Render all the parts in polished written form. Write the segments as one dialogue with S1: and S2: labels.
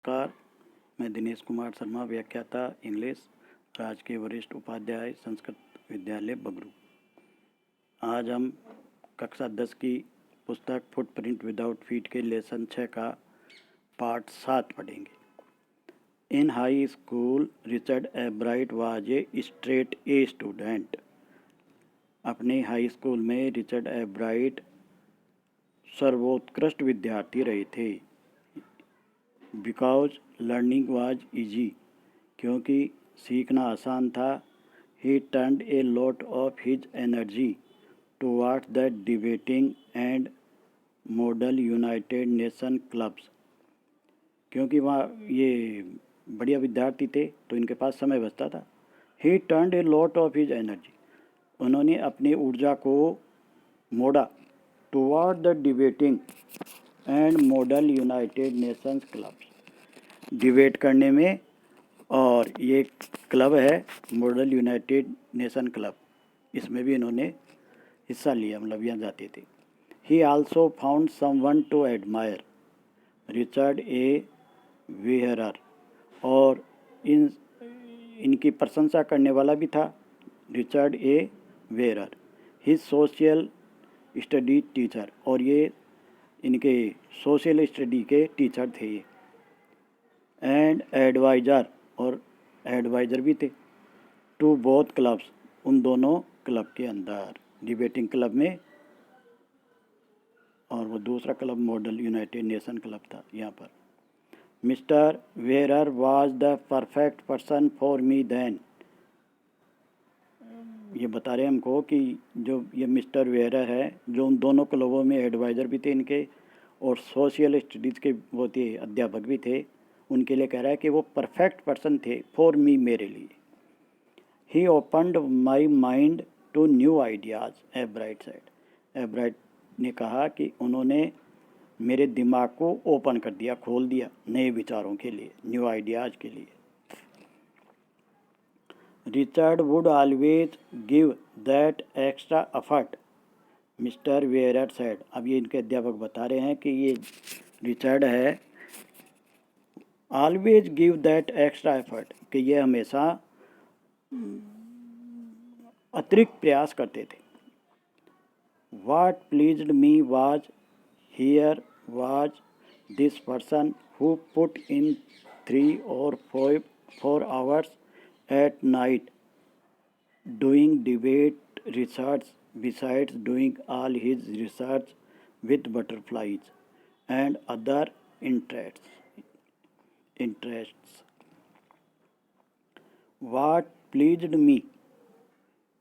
S1: नमस्कार, मैं दिनेश कुमार शर्मा, व्याख्याता इंग्लिश, राजकीय वरिष्ठ उपाध्याय संस्कृत विद्यालय बगरू। आज हम कक्षा 10 की पुस्तक फुटप्रिंट विदाउट फीट के लेसन 6 का पार्ट 7 पढ़ेंगे। इन high school Richard एब्राइट was a straight a student. अपने हाई स्कूल में रिचर्ड एब्राइट सर्वोत्कृष्ट विद्यार्थी रहे थे। बिकॉज लर्निंग वाज ईजी, क्योंकि सीखना आसान था। ही turned a lot of his energy towards the debating and model united nation clubs. क्योंकि वहाँ ये बढ़िया विद्यार्थी थे तो इनके पास समय बचता था। ही turned a lot of his energy, उन्होंने अपनी ऊर्जा को मोड़ा toward the debating and model United Nations clubs, debate करने में। और ये क्लब है मॉडल यूनाइटेड नेशन क्लब, इसमें भी इन्होंने हिस्सा लिया, मतलब यहाँ जाते थे। He also found someone to admire, Richard A Weherer, और इनकी प्रशंसा करने वाला भी था Richard A Weherer. His social study teacher, और ये इनके सोशल स्टडी के टीचर थे ये। एंड एडवाइज़र, और एडवाइज़र भी थे। टू बोथ क्लब्स, उन दोनों क्लब के अंदर, डिबेटिंग क्लब में और वो दूसरा club model united nation club था यहाँ पर। Mister Weherer was the perfect person for me then. ये बता रहे हैं हमको कि जो ये मिस्टर वेहरर है, जो उन दोनों क्लबों में एडवाइज़र भी थे इनके और सोशल स्टडीज़ के वो थे, अध्यापक भी थे, उनके लिए कह रहा है कि वो परफेक्ट पर्सन थे फॉर मी, मेरे लिए। He opened my mind to new ideas, Ebright said. Ebright ने कहा कि उन्होंने मेरे दिमाग को ओपन कर दिया, खोल दिया नए विचारों के लिए, न्यू आइडियाज़ के लिए। Richard would always give that extra effort, mister Weherer said. अब ये इनके अध्यापक बता रहे हैं कि ये रिचर्ड है, always give that extra effort, कि ये हमेशा अतिरिक्त प्रयास करते थे। What pleased me was here was this person who put in 3 or 4 hours at night doing debate research besides doing all his research with butterflies and other interests. What pleased me,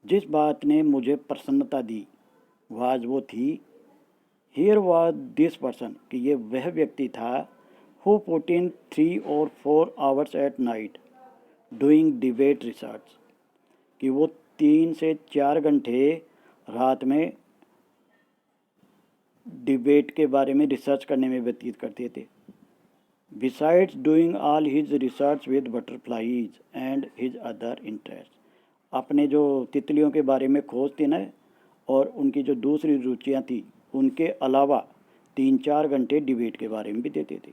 S1: जिस बात ने मुझे प्रसन्नता दी, was वो थी, here was this person, कि ये वह व्यक्ति था, who put in 3 or 4 hours at night doing debate research, कि वो 3 से 4 घंटे रात में डिबेट के बारे में रिसर्च करने में व्यतीत करते थे। Besides doing all his research with butterflies and his other interest, अपने जो तितलियों के बारे में खोज थी ना और उनकी जो दूसरी रुचियाँ थी, उनके अलावा 3-4 घंटे डिबेट के बारे में भी देते थे।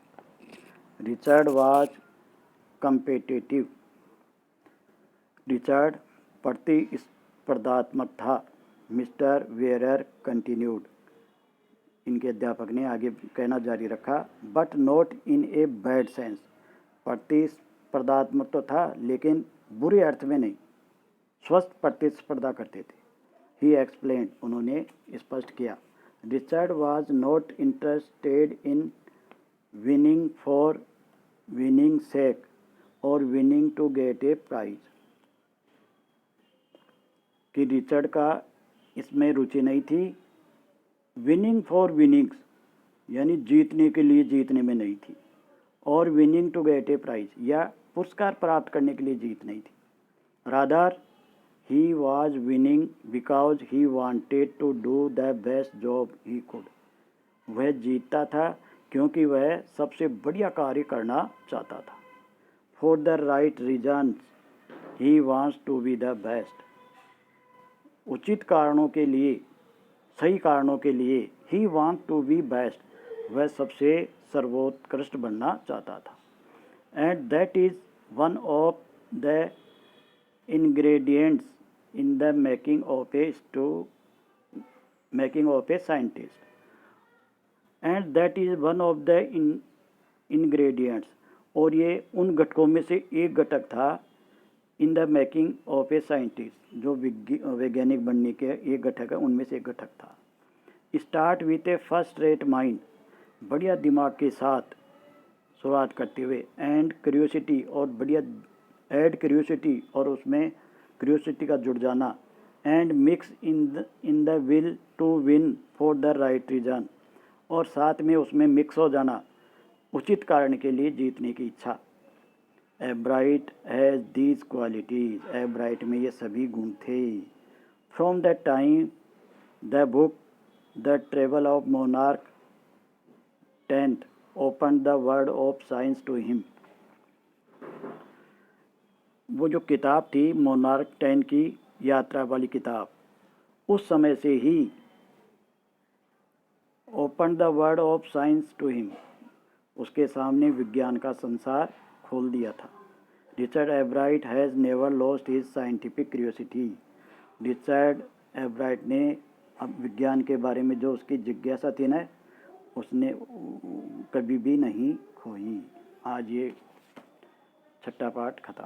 S1: रिचर्ड वाज कम्पिटिटिव, रिचर्ड प्रतिस्पर्धात्मक था। मिस्टर वेहरर कंटिन्यूड, इनके अध्यापक ने आगे कहना जारी रखा, but not in a bad sense, प्रतिस्पर्धात्मक तो था लेकिन बुरे अर्थ में नहीं, स्वस्थ प्रतिस्पर्धा करते थे। ही एक्सप्लेन, उन्होंने स्पष्ट किया, Richard was not interested in winning for winning sake और winning to get a prize, कि रिचर्ड का इसमें रुचि नहीं थी। विनिंग फॉर विनिंग्स, यानी जीतने के लिए जीतने में नहीं थी, और winning to get a prize, या पुरस्कार प्राप्त करने के लिए जीत नहीं थी। Rather he was winning because he wanted to do the best job he could, वह जीतता था क्योंकि वह सबसे बढ़िया कार्य करना चाहता था। For the right reasons he wants to be the best, उचित कारणों के लिए, सही कारणों के लिए, he want to be best, वह सबसे सर्वोत्कृष्ट बनना चाहता था। and that is one of the ingredients in the making of a scientist, and that is one of the ingredients, और ये उन घटकों में से एक घटक था in the making of a scientist, जो वैज्ञानिक बनने के एक घटक है उनमें से एक घटक था। Start with A first rate mind, बढ़िया दिमाग के साथ शुरुआत करते हुए, एंड क्यूरियोसिटी, और बढ़िया ऐड क्यूरियोसिटी, और उसमें क्यूरियोसिटी का जुड़ जाना, and mix in the will to win for the right reason, और साथ में उसमें मिक्स हो जाना उचित कारण के लिए जीतने की इच्छा। Ebright has these qualities, Ebright में ये सभी गुण थे। From the time the book the travel of monarch 10th open the world of science to him, वो जो किताब थी मोनार्क 10 की यात्रा वाली किताब, उस समय से ही open the world of science to him, उसके सामने विज्ञान का संसार खोल दिया था। Richard Ebright has never lost his scientific curiosity, Richard Ebright ने अब विज्ञान के बारे में जो उसकी जिज्ञासा थी ना, उसने कभी भी नहीं खोई। आज ये छठा पाठ खत्म।